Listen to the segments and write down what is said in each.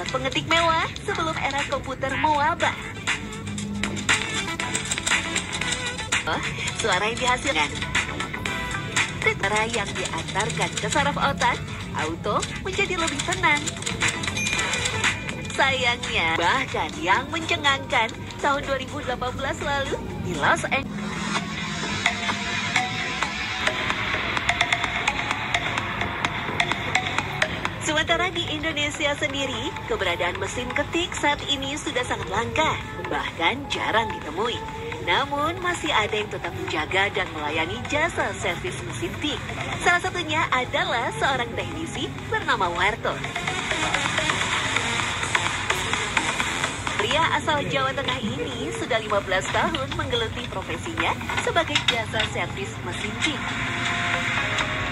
alat pengetik mewah sebelum era komputer mewabah. Suara yang dihasilkan, suara yang diantarkan ke saraf otak, auto menjadi lebih tenang. Sayangnya, bahkan yang mencengangkan, tahun 2018 lalu di Los Angeles. Sementara di Indonesia sendiri, keberadaan mesin ketik saat ini sudah sangat langka, bahkan jarang ditemui. Namun, masih ada yang tetap menjaga dan melayani jasa servis mesin tik. Salah satunya adalah seorang teknisi bernama Warto. Pria asal Jawa Tengah ini sudah 15 tahun menggeluti profesinya sebagai jasa servis mesin tik.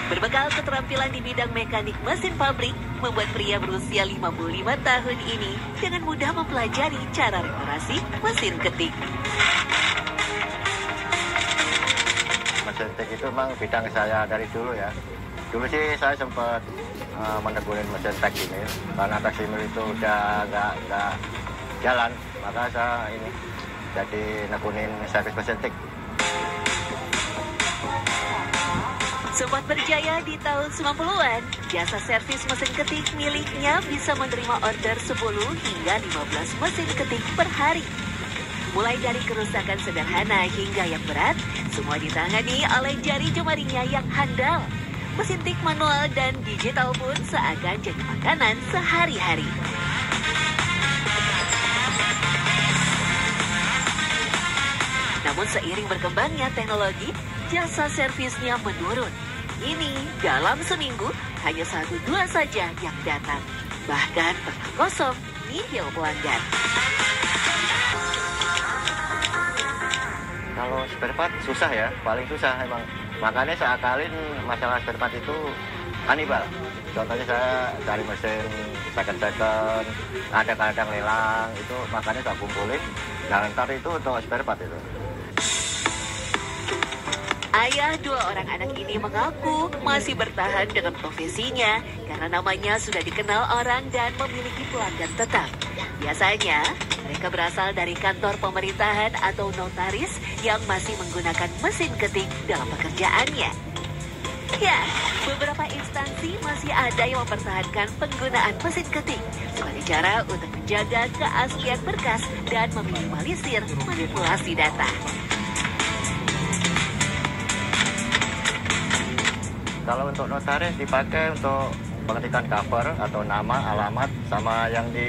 Berbekal keterampilan di bidang mekanik mesin pabrik, membuat pria berusia 55 tahun ini dengan mudah mempelajari cara reparasi mesin ketik. Mesin tik itu memang bidang saya dari dulu ya. Dulu sih saya sempat menekunin mesin tik ini, karena taksimil itu udah nggak jalan, maka saya ini jadi nekunin servis mesin tik. Sempat berjaya di tahun 90-an, jasa servis mesin ketik miliknya bisa menerima order 10 hingga 15 mesin ketik per hari. Mulai dari kerusakan sederhana hingga yang berat, semua ditangani oleh jari jemarinya yang handal. Mesin tik manual dan digital pun seakan jadi makanan sehari-hari. Namun seiring berkembangnya teknologi, jasa servisnya menurun. Ini dalam seminggu hanya 1-2 saja yang datang. Bahkan pernah kosong, nihil pelanggan. Kalau spare part susah ya, paling susah emang. Makanya saya akalin masalah spare part itu kanibal. Contohnya saya cari mesin second, ada kadang lelang, itu makanya saya kumpulin. Dan ntar itu untuk spare part itu. Ayah 2 orang anak ini mengaku masih bertahan dengan profesinya karena namanya sudah dikenal orang dan memiliki pelanggan tetap. Biasanya, mereka berasal dari kantor pemerintahan atau notaris yang masih menggunakan mesin ketik dalam pekerjaannya. Ya, beberapa instansi masih ada yang mempertahankan penggunaan mesin ketik sebagai cara untuk menjaga keaslian berkas dan meminimalisir manipulasi data. Kalau untuk notaris dipakai untuk pengetikan cover atau nama, alamat, sama yang di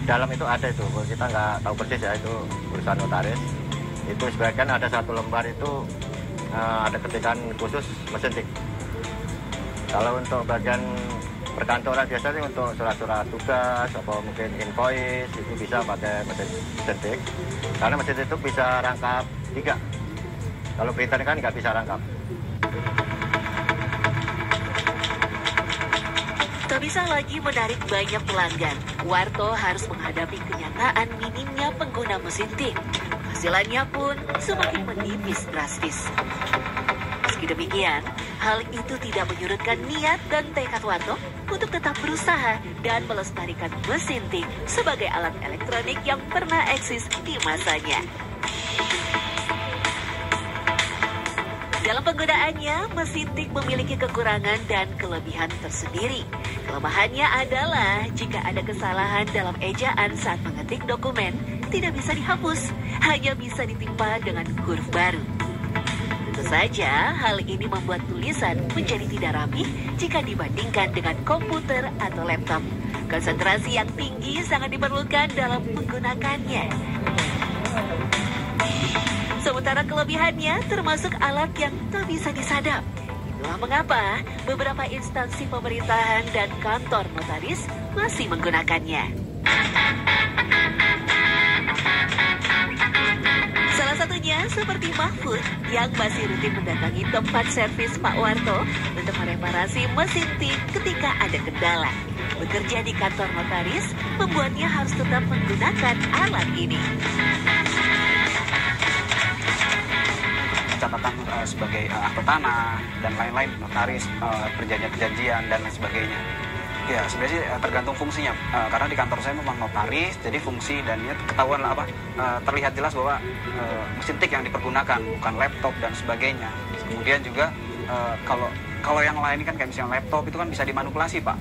dalam itu ada itu. Kita nggak tahu persis ya itu urusan notaris. Itu sebagian ada 1 lembar itu ada ketikan khusus mesin tik. Kalau untuk bagian perkantoran biasanya untuk surat-surat tugas atau mungkin invoice itu bisa pakai mesin tik. Karena mesin itu bisa rangkap 3. Kalau printer kan nggak bisa rangkap. Tak bisa lagi menarik banyak pelanggan, Warto harus menghadapi kenyataan minimnya pengguna mesin tik. Hasilannya pun semakin menipis drastis. Meski demikian, hal itu tidak menyurutkan niat dan tekad Warto untuk tetap berusaha dan melestarikan mesin tik sebagai alat elektronik yang pernah eksis di masanya. Dalam penggunaannya, mesin tik memiliki kekurangan dan kelebihan tersendiri. Kelemahannya adalah jika ada kesalahan dalam ejaan saat mengetik dokumen, tidak bisa dihapus, hanya bisa ditimpa dengan huruf baru. Tentu saja, hal ini membuat tulisan menjadi tidak rapi jika dibandingkan dengan komputer atau laptop. Konsentrasi yang tinggi sangat diperlukan dalam menggunakannya. Sementara kelebihannya termasuk alat yang tak bisa disadap. Itulah mengapa beberapa instansi pemerintahan dan kantor notaris masih menggunakannya. Salah satunya seperti Mahfud yang masih rutin mendatangi tempat servis Pak Warto untuk mereparasi mesin tik ketika ada kendala. Bekerja di kantor notaris membuatnya harus tetap menggunakan alat ini. Catatan sebagai akte tanah dan lain-lain, notaris, perjanjian dan lain sebagainya. Ya, sebenarnya sih tergantung fungsinya. Karena di kantor saya memang notaris, jadi fungsi dan ya ketahuan lah terlihat jelas bahwa mesin tik yang dipergunakan bukan laptop dan sebagainya. Kemudian juga kalau yang lain kan kayak misalnya laptop itu kan bisa dimanipulasi, Pak.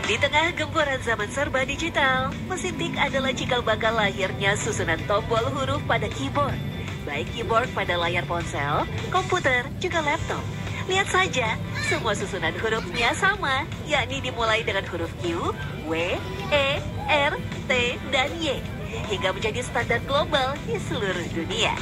Di tengah gempuran zaman serba digital, mesin tik adalah cikal bakal lahirnya susunan tombol huruf pada keyboard. Baik keyboard pada layar ponsel, komputer, juga laptop. Lihat saja, semua susunan hurufnya sama, yakni dimulai dengan huruf Q, W, E, R, T, dan Y, hingga menjadi standar global di seluruh dunia.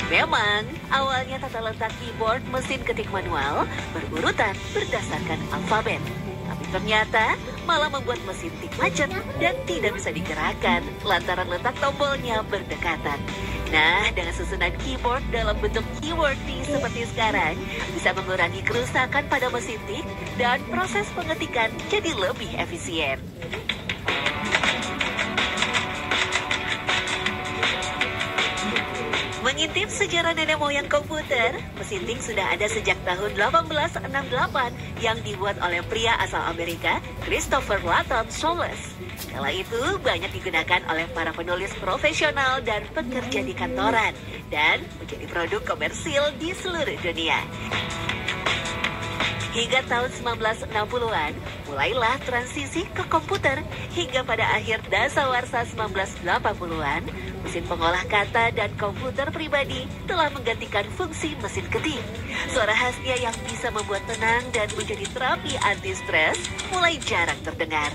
Memang, awalnya tata letak keyboard mesin ketik manual berurutan berdasarkan alfabet. Tapi ternyata malah membuat mesin tik macet dan tidak bisa digerakkan lantaran letak tombolnya berdekatan. Nah, dengan susunan keyboard dalam bentuk QWERTY seperti sekarang, bisa mengurangi kerusakan pada mesin tik dan proses pengetikan jadi lebih efisien. Mengintip sejarah nenek moyang komputer, mesin tik sudah ada sejak tahun 1868 yang dibuat oleh pria asal Amerika, Christopher Layton Soles. Kala itu banyak digunakan oleh para penulis profesional dan pekerja di kantoran dan menjadi produk komersil di seluruh dunia. Hingga tahun 1960-an, mulailah transisi ke komputer hingga pada akhir dasawarsa 1980-an, mesin pengolah kata dan komputer pribadi telah menggantikan fungsi mesin ketik. Suara khasnya yang bisa membuat tenang dan menjadi terapi anti-stres mulai jarang terdengar.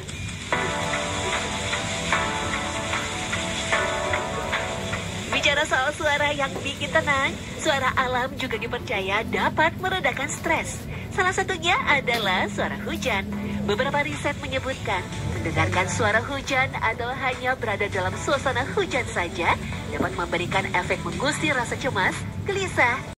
Bicara soal suara yang bikin tenang, suara alam juga dipercaya dapat meredakan stres. Salah satunya adalah suara hujan. Beberapa riset menyebutkan, mendengarkan suara hujan atau hanya berada dalam suasana hujan saja dapat memberikan efek mengusir rasa cemas, gelisah,